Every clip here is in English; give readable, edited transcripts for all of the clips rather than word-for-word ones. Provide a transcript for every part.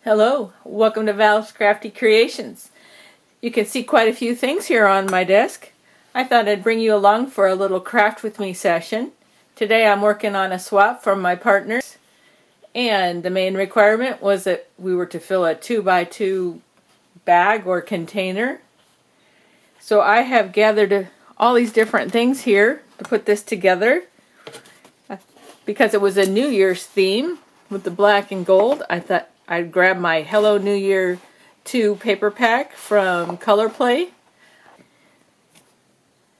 Hello, welcome to Val's Crafty Creations. You can see quite a few things here on my desk. I thought I'd bring you along for a little craft with me session. Today I'm working on a swap from my partners, and the main requirement was that we were to fill a 2x2 bag or container. So I have gathered all these different things here to put this together. Because it was a New Year's theme with the black and gold, I thought I'd grab my Hello New Year 2 paper pack from Color Play.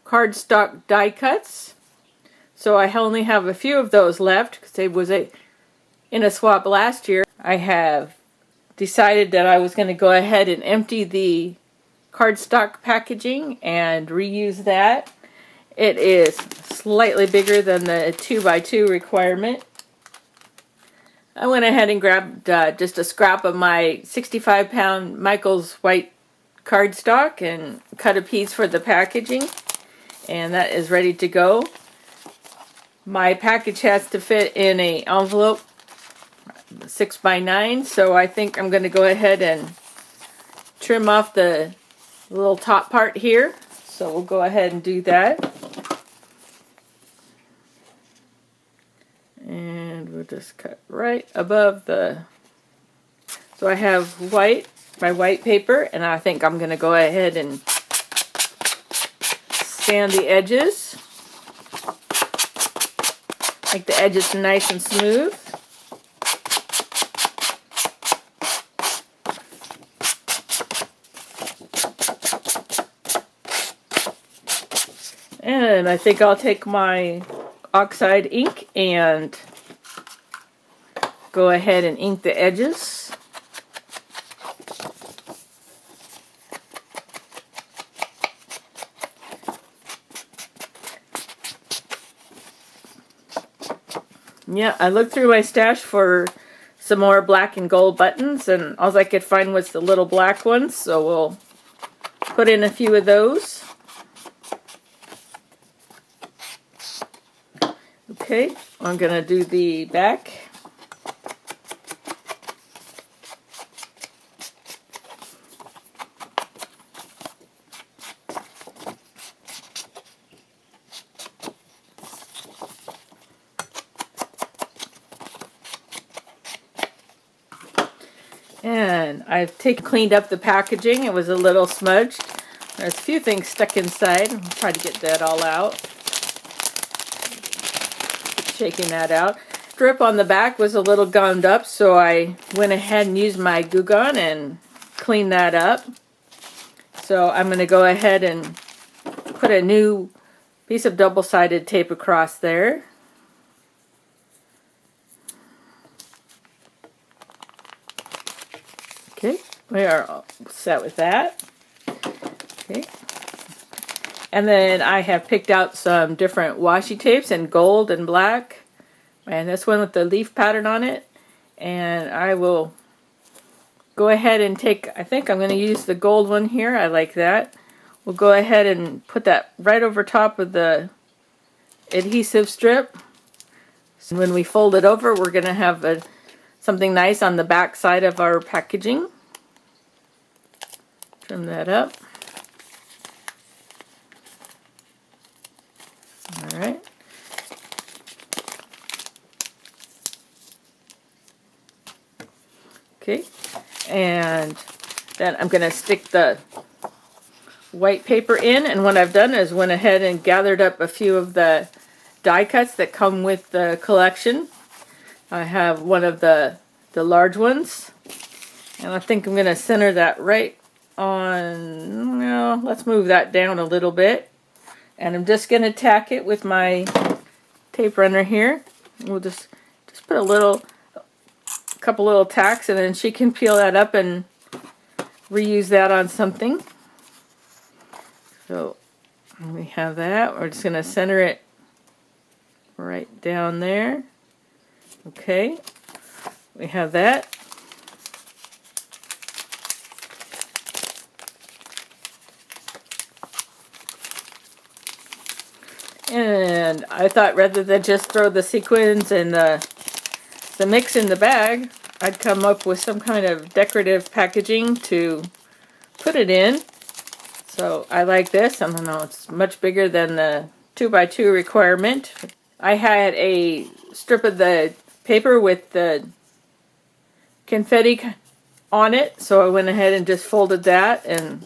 Cardstock die cuts. So I only have a few of those left because it was in a swap last year. I have decided that I was going to go ahead and empty the cardstock packaging and reuse that. It is slightly bigger than the 2x2 requirement. I went ahead and grabbed just a scrap of my 65-pound Michael's white cardstock and cut a piece for the packaging, and that is ready to go. My package has to fit in an envelope 6x9, so I think I'm going to go ahead and trim off the little top part here. So we'll go ahead and do that. And we'll just cut right above the... So I have my white paper, and I think I'm going to go ahead and sand the edges. Make the edges nice and smooth. And I think I'll take my oxide ink and go ahead and ink the edges. Yeah, I looked through my stash for some more black and gold buttons, and all I could find was the little black ones, so we'll put in a few of those. Okay, I'm going to do the back. And I've cleaned up the packaging. It was a little smudged. There's a few things stuck inside. I'll try to get that all out. Shaking that out. Strip on the back was a little gummed up, so I went ahead and used my glue gun and cleaned that up. So I'm going to go ahead and put a new piece of double-sided tape across there. Okay, we are all set with that. Okay. And then I have picked out some different washi tapes in gold and black. And this one with the leaf pattern on it. And I will go ahead and I think I'm going to use the gold one here. I like that. We'll go ahead and put that right over top of the adhesive strip. So when we fold it over, we're going to have something nice on the back side of our packaging. Trim that up. Alright. Okay. And then I'm going to stick the white paper in, and what I've done is went ahead and gathered up a few of the die cuts that come with the collection. I have one of the large ones, and I think I'm going to center that right on... No, let's move that down a little bit. And I'm just going to tack it with my tape runner here. We'll just put a couple little tacks, and then she can peel that up and reuse that on something. So we have that. We're just going to center it right down there. Okay, we have that. And I thought rather than just throw the sequins and the mix in the bag, I'd come up with some kind of decorative packaging to put it in. So I like this. I don't know, it's much bigger than the 2x2 requirement. I had a strip of the paper with the confetti on it, so I went ahead and just folded that, and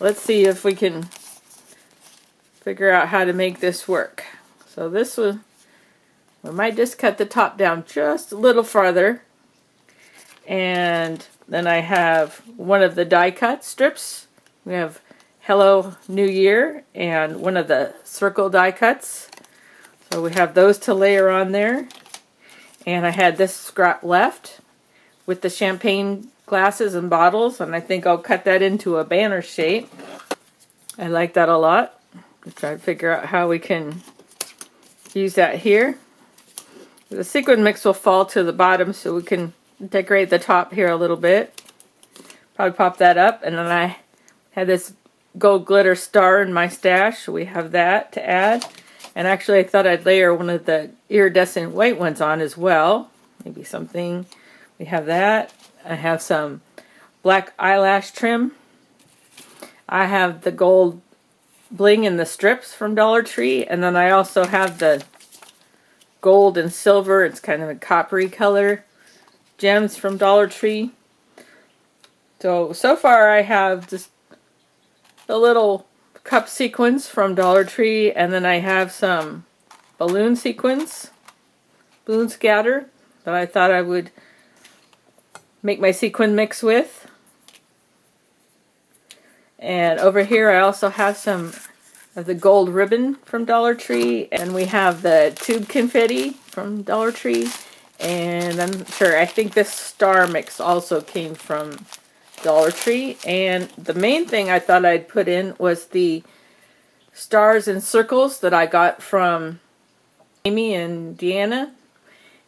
let's see if we can figure out how to make this work. So this was, we might just cut the top down just a little farther, and then I have one of the die cut strips. We have Hello New Year and one of the circle die cuts. So we have those to layer on there. And I had this scrap left with the champagne glasses and bottles, and I think I'll cut that into a banner shape. I like that a lot. Let's try to figure out how we can use that here. The sequin mix will fall to the bottom, so we can decorate the top here a little bit. Probably pop that up, and then I had this gold glitter star in my stash, so we have that to add. And actually I thought I'd layer one of the iridescent white ones on as well. Maybe something. We have that. I have some black eyelash trim. I have the gold bling in the strips from Dollar Tree, and then I also have the gold and silver, it's kind of a coppery color, gems from Dollar Tree. So far I have just the little cup sequins from Dollar Tree, and then I have some balloon sequins, balloon scatter, that I thought I would make my sequin mix with. And over here I also have some of the gold ribbon from Dollar Tree, and we have the tube confetti from Dollar Tree, and I think this star mix also came from Dollar Tree. And the main thing I thought I'd put in was the stars and circles that I got from Amy and Deanna,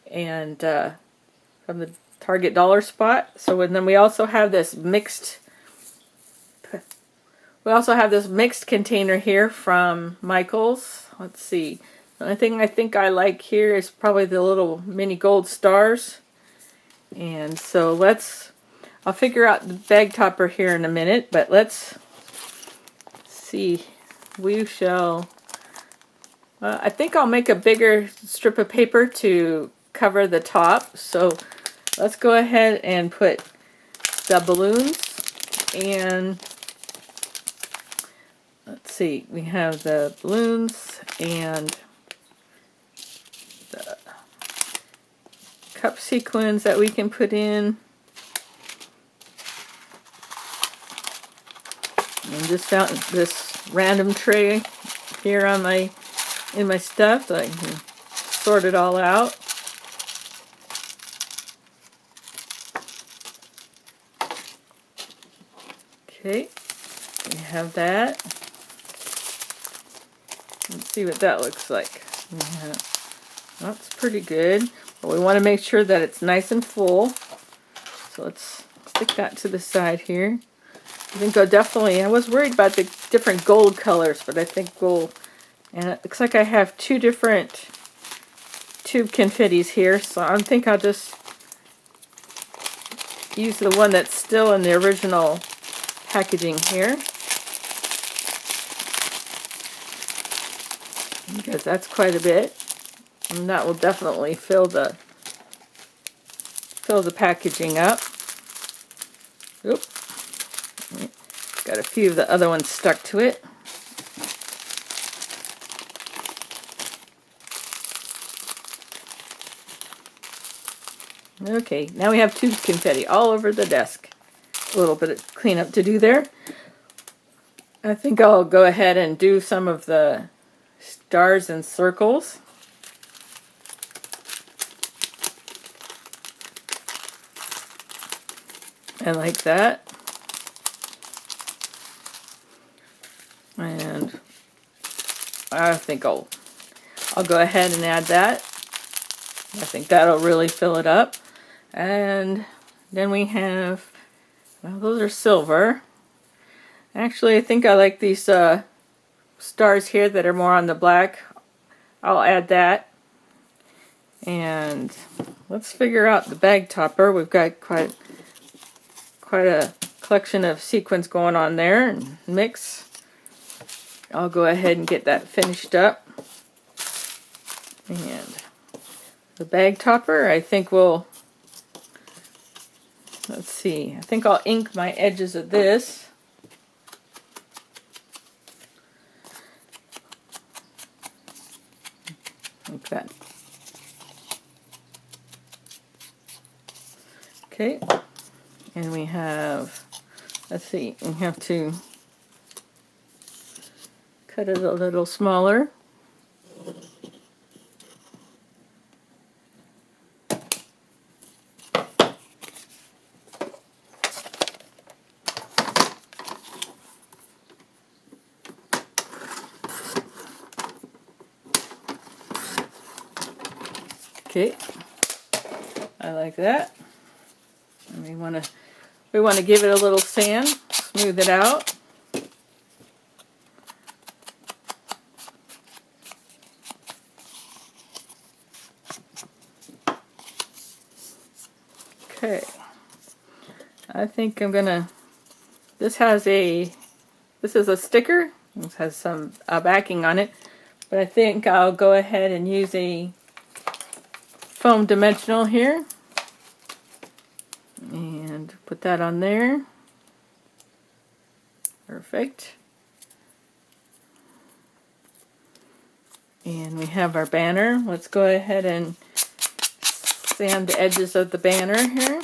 and from the Target dollar spot. So, and then we also have this mixed container here from Michael's. Let's see. The only thing I think I like here is probably the little mini gold stars. And so I'll figure out the bag topper here in a minute, but let's see. We shall, I think I'll make a bigger strip of paper to cover the top. So let's go ahead and put the balloons, and let's see, we have the balloons and the cup sequins that we can put in. And just found this random tray here on in my stuff so I can sort it all out. Okay, we have that. Let's see what that looks like. Yeah, that's pretty good, but we want to make sure that it's nice and full. So let's stick that to the side here. I think I'll definitely, I was worried about the different gold colors, but I think we'll, and it looks like I have two different tube confettis here, so I think I'll just use the one that's still in the original packaging here, because that's quite a bit, and that will definitely fill the packaging up. Oop. Got a few of the other ones stuck to it. Okay, now we have tube confetti all over the desk. A little bit of cleanup to do there. I think I'll go ahead and do some of the stars and circles. And like that. And I think I'll go ahead and add that. I think that'll really fill it up. And then we have, well, those are silver. Actually, I think I like these stars here that are more on the black. I'll add that. And let's figure out the bag topper. We've got quite a collection of sequins going on there and mix. I'll go ahead and get that finished up. And the bag topper, I think we'll, let's see, I think I'll ink my edges of this. Like that. Okay, and we have, let's see, we have to cut it a little smaller. Okay, I like that. And we want to give it a little sand, smooth it out. Okay, I think I'm gonna. This is a sticker. This has some backing on it, but I think I'll go ahead and use a foam dimensional here and put that on there. Perfect. And we have our banner. Let's go ahead and sand the edges of the banner here.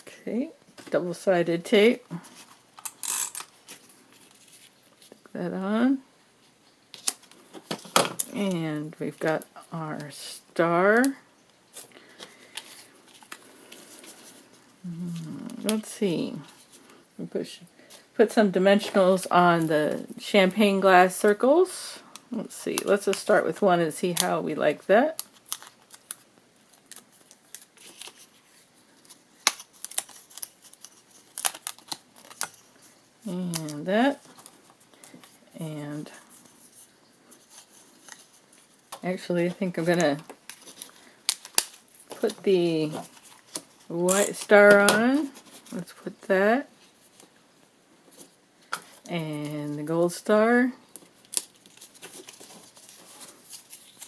Okay, double-sided tape. Stick that on. And we've got our star. Let's see. We put some dimensionals on the champagne glass circles. Let's see. Let's just start with one and see how we like that. And that. And actually, I think I'm gonna put the white star on. Let's put that. And the gold star.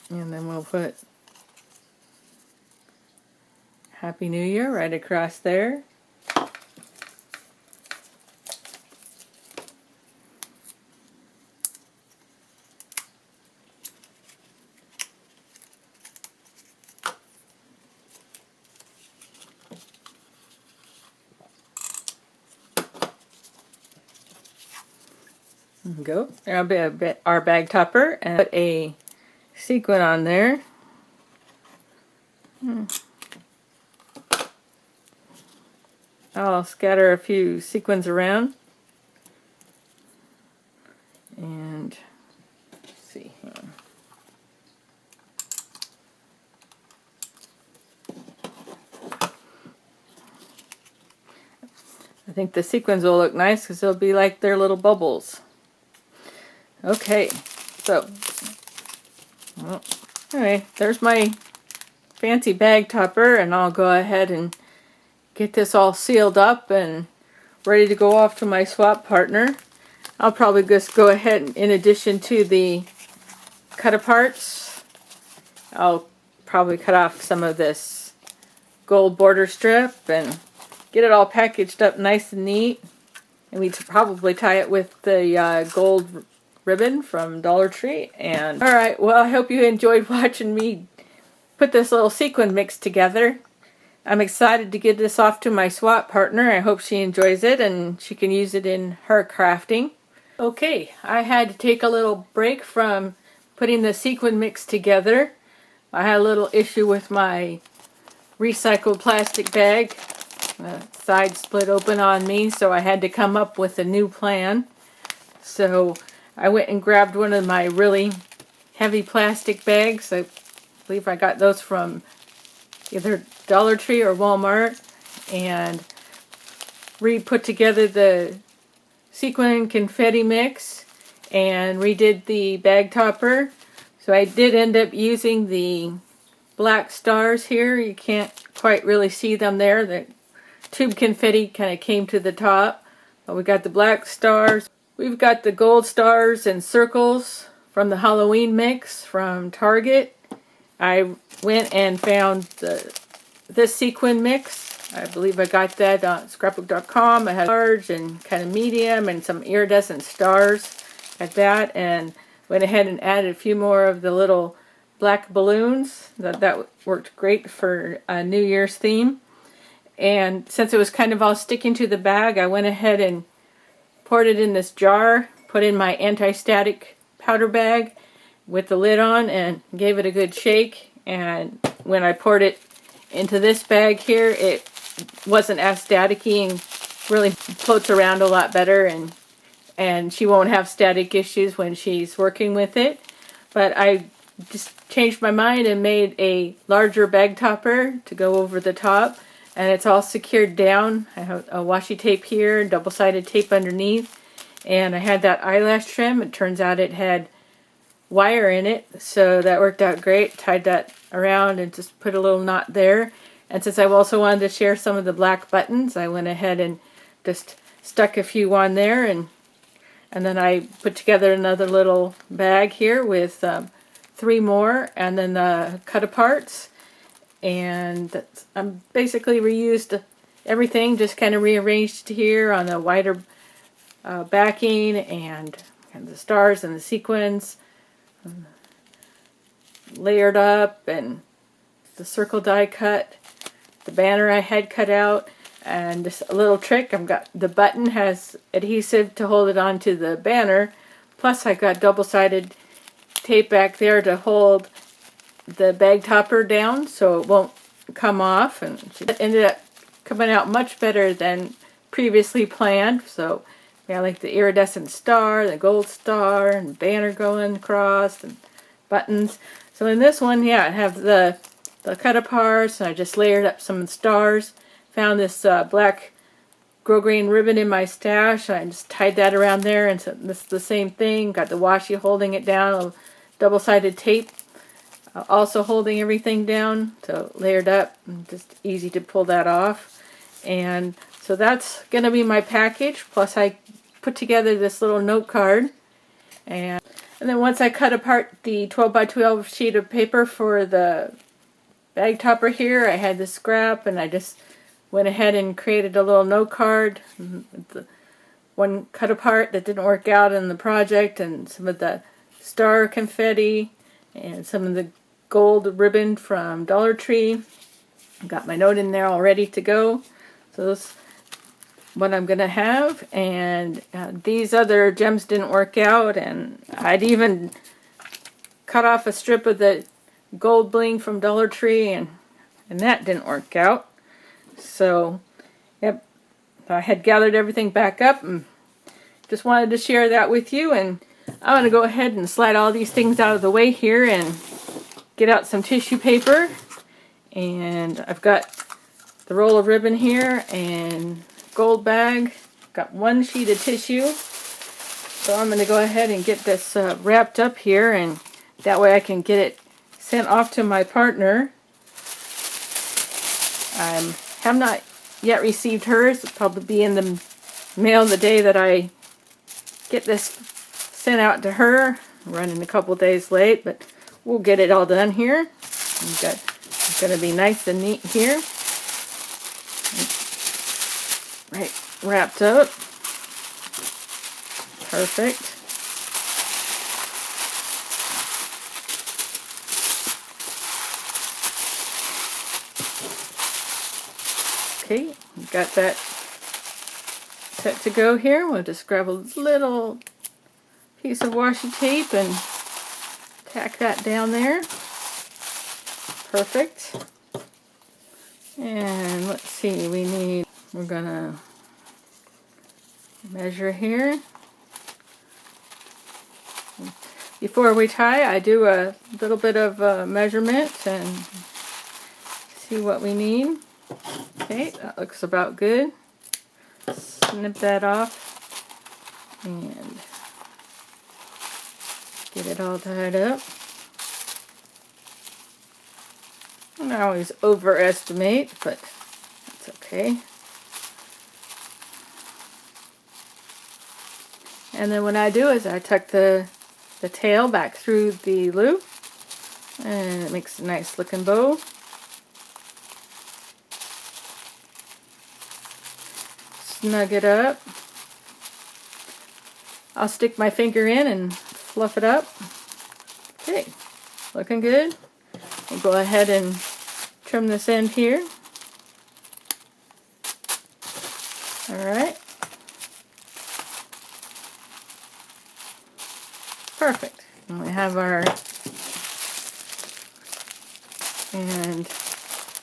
And then we'll put Happy New Year right across there. Go. There'll be our bag topper, and put a sequin on there. I'll scatter a few sequins around. And let's see here. I think the sequins will look nice because they'll be like their little bubbles. Okay, so, well, anyway, there's my fancy bag topper, and I'll go ahead and get this all sealed up and ready to go off to my swap partner. I'll probably just go ahead and, in addition to the cut-aparts, I'll probably cut off some of this gold border strip and get it all packaged up nice and neat. And we'd probably tie it with the gold ribbon from Dollar Tree. And alright, well, I hope you enjoyed watching me put this little sequin mix together. I'm excited to get this off to my swap partner. I hope she enjoys it and she can use it in her crafting. Okay, I had to take a little break from putting the sequin mix together. I had a little issue with my recycled plastic bag. The side split open on me, so I had to come up with a new plan. So I went and grabbed one of my really heavy plastic bags. I believe I got those from either Dollar Tree or Walmart. And re-put together the sequin confetti mix and redid the bag topper. So I did end up using the black stars here. You can't quite really see them there. The tube confetti kind of came to the top. But we got the black stars. We've got the gold stars and circles from the Halloween mix from Target. I went and found this sequin mix. I believe I got that on scrapbook.com. I had large and kind of medium and some iridescent stars at that, and went ahead and added a few more of the little black balloons. That worked great for a New Year's theme. And since it was kind of all sticking to the bag, I went ahead and poured it in this jar, put in my anti-static powder bag with the lid on, and gave it a good shake. And when I poured it into this bag here, it wasn't as staticky and really floats around a lot better, and she won't have static issues when she's working with it. But I just changed my mind and made a larger bag topper to go over the top, and it's all secured down. I have a washi tape here, double-sided tape underneath, and I had that eyelash trim. It turns out it had wire in it, so that worked out great. Tied that around and just put a little knot there. And since I also wanted to share some of the black buttons, I went ahead and just stuck a few on there, and then I put together another little bag here with 3 more, and then the cut-aparts. And I'm basically reused everything, just kind of rearranged here on a wider backing, and the stars and the sequins layered up, and the circle die cut, the banner I had cut out. And just a little trick, I've got the button has adhesive to hold it onto the banner, plus I got double-sided tape back there to hold the bag topper down so it won't come off, and it ended up coming out much better than previously planned. So yeah, like the iridescent star, the gold star, and banner going across, and buttons. So in this one, yeah, I have the cut aparts, and I just layered up some stars. Found this black grosgrain ribbon in my stash. I just tied that around there, and so this is the same thing. Got the washi holding it down, double-sided tape also holding everything down, so layered up, and just easy to pull that off. And so that's going to be my package, plus I put together this little note card. And then once I cut apart the 12 by 12 sheet of paper for the bag topper here, I had the scrap, and I just went ahead and created a little note card. The one cut apart that didn't work out in the project, and some of the star confetti, and some of the gold ribbon from Dollar Tree. Got my note in there all ready to go. So this is what I'm going to have. And these other gems didn't work out, and I'd even cut off a strip of the gold bling from Dollar Tree, and that didn't work out. So, yep, I had gathered everything back up and just wanted to share that with you. And I'm going to go ahead and slide all these things out of the way here and get out some tissue paper. And I've got the roll of ribbon here and gold bag. Got 1 sheet of tissue. So I'm going to go ahead and get this wrapped up here, and that way I can get it sent off to my partner. I have not yet received hers. It'll probably be in the mail the day that I get this sent out to her. I'm running a couple days late, but we'll get it all done here. It's going to be nice and neat here. Right, wrapped up. Perfect. Okay, got that set to go here. We'll just grab a little piece of washi tape and tack that down there. Perfect. And let's see, we're gonna measure here. Before we tie, I do a little bit of measurement and see what we need. Okay, that looks about good. snip that off and get it all tied up. And I always overestimate, but that's okay. And then what I do is I tuck the tail back through the loop, and it makes a nice looking bow. Snug it up. I'll stick my finger in and fluff it up. Okay, looking good. We'll go ahead and trim this end here. Alright. Perfect. And we have our, and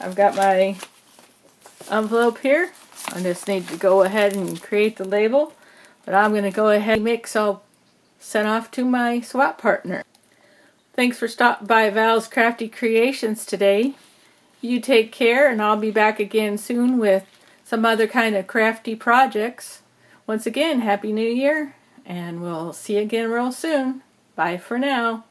I've got my envelope here. I just need to go ahead and create the label, but I'm going to go ahead and mix. I'll send off to my swap partner. Thanks for stopping by Val's Crafty Creations today. You take care, and I'll be back again soon with some other kind of crafty projects. Once again, Happy New Year, and we'll see you again real soon. Bye for now.